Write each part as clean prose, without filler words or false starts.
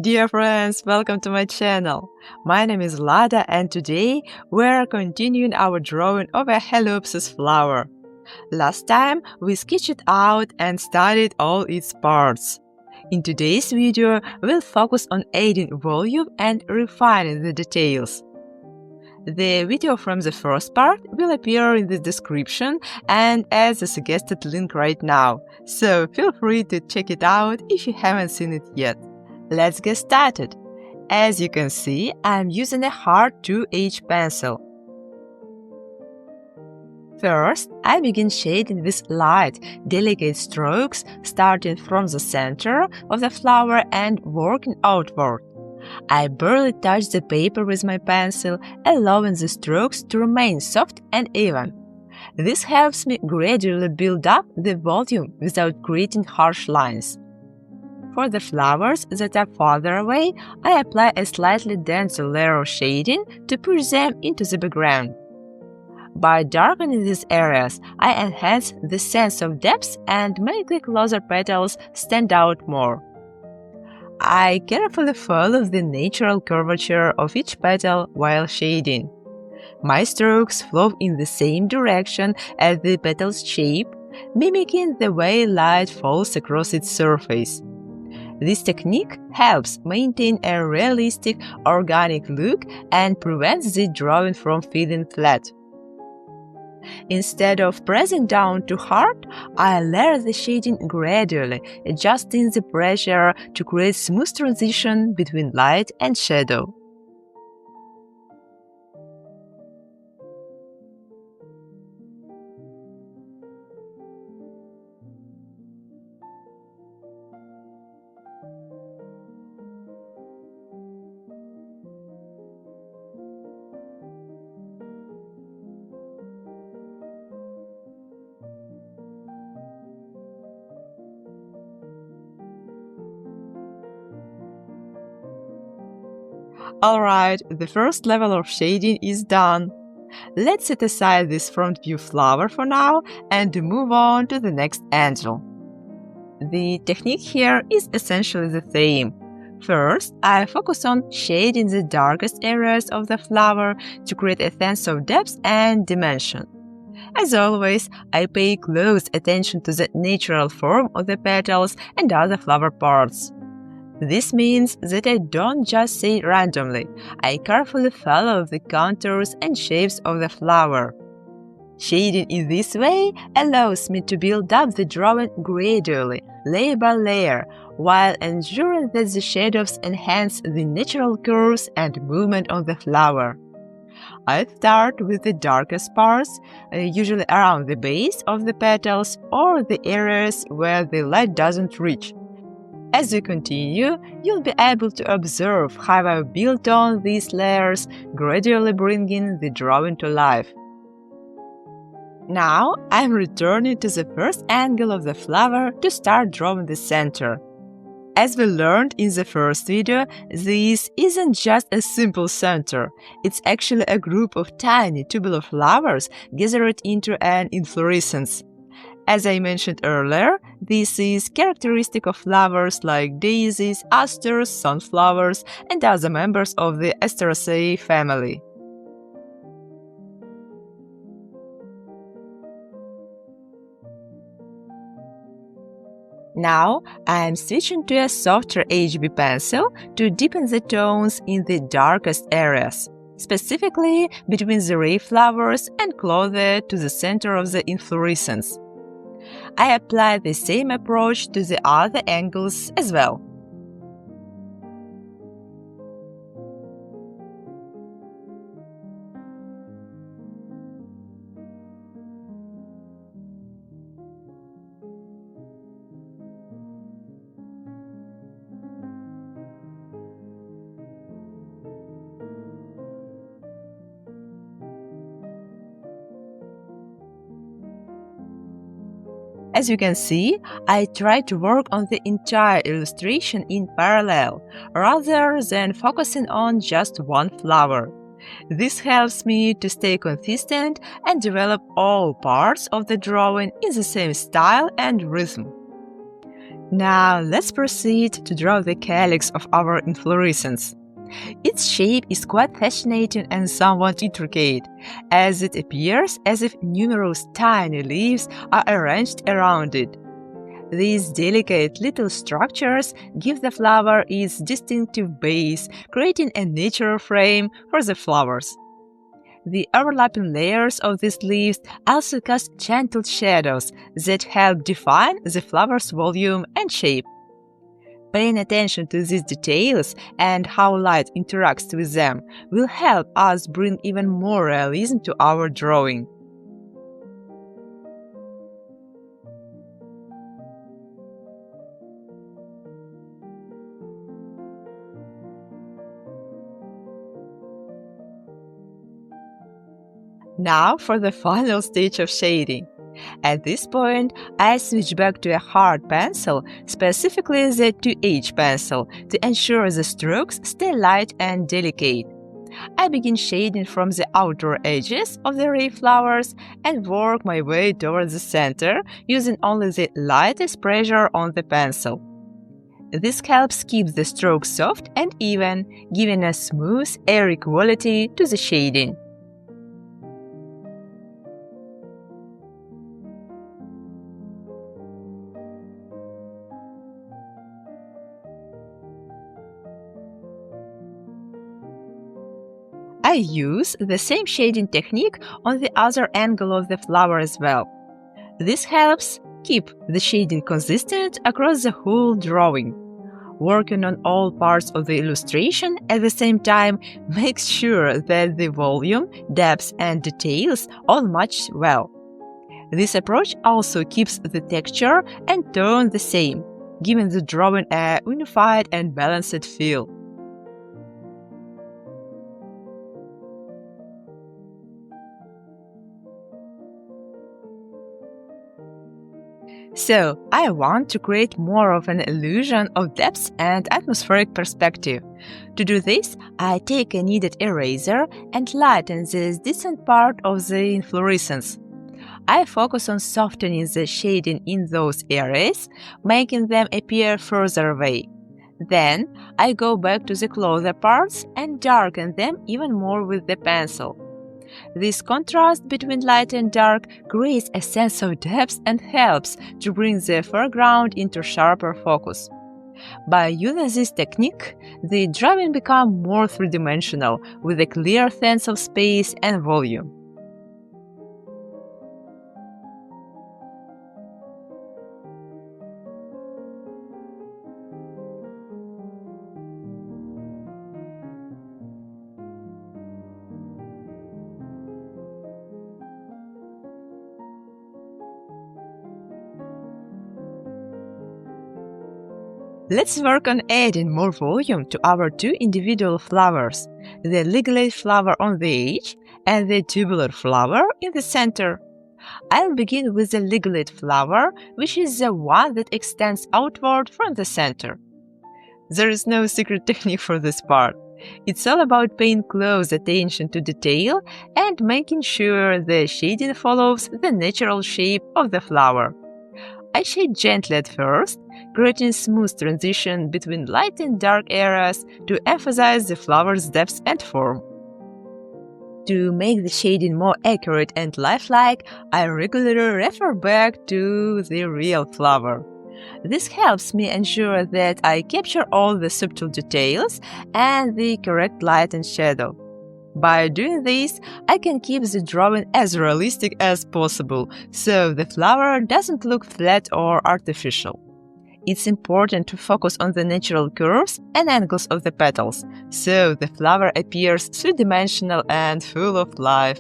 Dear friends, welcome to my channel. My name is Lada and today we're continuing our drawing of a Heliopsis flower. Last time we sketched it out and studied all its parts. In today's video, we'll focus on adding volume and refining the details. The video from the first part will appear in the description and as a suggested link right now, so feel free to check it out if you haven't seen it yet. Let's get started. As you can see, I'm using a hard 2H pencil. First, I begin shading with light, delicate strokes starting from the center of the flower and working outward. I barely touch the paper with my pencil, allowing the strokes to remain soft and even. This helps me gradually build up the volume without creating harsh lines. For the flowers that are farther away, I apply a slightly denser layer of shading to push them into the background. By darkening these areas, I enhance the sense of depth and make the closer petals stand out more. I carefully follow the natural curvature of each petal while shading. My strokes flow in the same direction as the petal's shape, mimicking the way light falls across its surface. This technique helps maintain a realistic, organic look and prevents the drawing from feeling flat. Instead of pressing down too hard, I layer the shading gradually, adjusting the pressure to create smooth transition between light and shadow. Alright, the first level of shading is done. Let's set aside this front view flower for now and move on to the next angel. The technique here is essentially the same. First, I focus on shading the darkest areas of the flower to create a sense of depth and dimension. As always, I pay close attention to the natural form of the petals and other flower parts. This means that I don't just shade randomly, I carefully follow the contours and shapes of the flower. Shading in this way allows me to build up the drawing gradually, layer by layer, while ensuring that the shadows enhance the natural curves and movement of the flower. I start with the darkest parts, usually around the base of the petals or the areas where the light doesn't reach. As you continue, you'll be able to observe how I built on these layers, gradually bringing the drawing to life. Now, I'm returning to the first angle of the flower to start drawing the center. As we learned in the first video, this isn't just a simple center. It's actually a group of tiny tubular flowers gathered into an inflorescence. As I mentioned earlier, this is characteristic of flowers like daisies, asters, sunflowers, and other members of the Asteraceae family. Now, I am switching to a softer HB pencil to deepen the tones in the darkest areas, specifically between the ray flowers and closer to the center of the inflorescence. I apply the same approach to the other angles as well. As you can see, I try to work on the entire illustration in parallel, rather than focusing on just one flower. This helps me to stay consistent and develop all parts of the drawing in the same style and rhythm. Now let's proceed to draw the calyx of our inflorescence. Its shape is quite fascinating and somewhat intricate, as it appears as if numerous tiny leaves are arranged around it. These delicate little structures give the flower its distinctive base, creating a natural frame for the flowers. The overlapping layers of these leaves also cast gentle shadows that help define the flower's volume and shape. Paying attention to these details and how light interacts with them will help us bring even more realism to our drawing. Now for the final stage of shading. At this point, I switch back to a hard pencil, specifically the 2H pencil, to ensure the strokes stay light and delicate. I begin shading from the outer edges of the ray flowers and work my way towards the center, using only the lightest pressure on the pencil. This helps keep the strokes soft and even, giving a smooth, airy quality to the shading. I use the same shading technique on the other angle of the flower as well. This helps keep the shading consistent across the whole drawing. Working on all parts of the illustration at the same time makes sure that the volume, depth, and details all match well. This approach also keeps the texture and tone the same, giving the drawing a unified and balanced feel. So, I want to create more of an illusion of depth and atmospheric perspective. To do this, I take a kneaded eraser and lighten this distant part of the inflorescence. I focus on softening the shading in those areas, making them appear further away. Then, I go back to the closer parts and darken them even more with the pencil. This contrast between light and dark creates a sense of depth and helps to bring the foreground into sharper focus. By using this technique, the drawing becomes more three-dimensional with a clear sense of space and volume. Let's work on adding more volume to our two individual flowers, the ligulate flower on the edge and the tubular flower in the center. I'll begin with the ligulate flower, which is the one that extends outward from the center. There is no secret technique for this part. It's all about paying close attention to detail and making sure the shading follows the natural shape of the flower. I shade gently at first, creating a smooth transition between light and dark areas to emphasize the flower's depth and form. To make the shading more accurate and lifelike, I regularly refer back to the real flower. This helps me ensure that I capture all the subtle details and the correct light and shadow. By doing this, I can keep the drawing as realistic as possible, so the flower doesn't look flat or artificial. It's important to focus on the natural curves and angles of the petals, so the flower appears three-dimensional and full of life.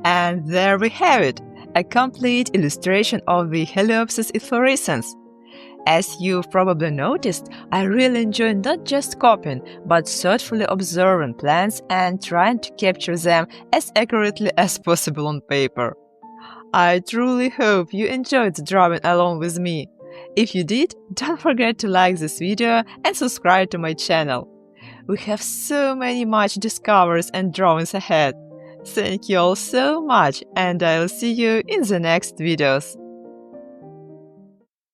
And there we have it, a complete illustration of the Heliopsis inflorescence. As you've probably noticed, I really enjoy not just copying, but thoughtfully observing plants and trying to capture them as accurately as possible on paper. I truly hope you enjoyed drawing along with me. If you did, don't forget to like this video and subscribe to my channel. We have so many much discoveries and drawings ahead. Thank you all so much, and I'll see you in the next videos.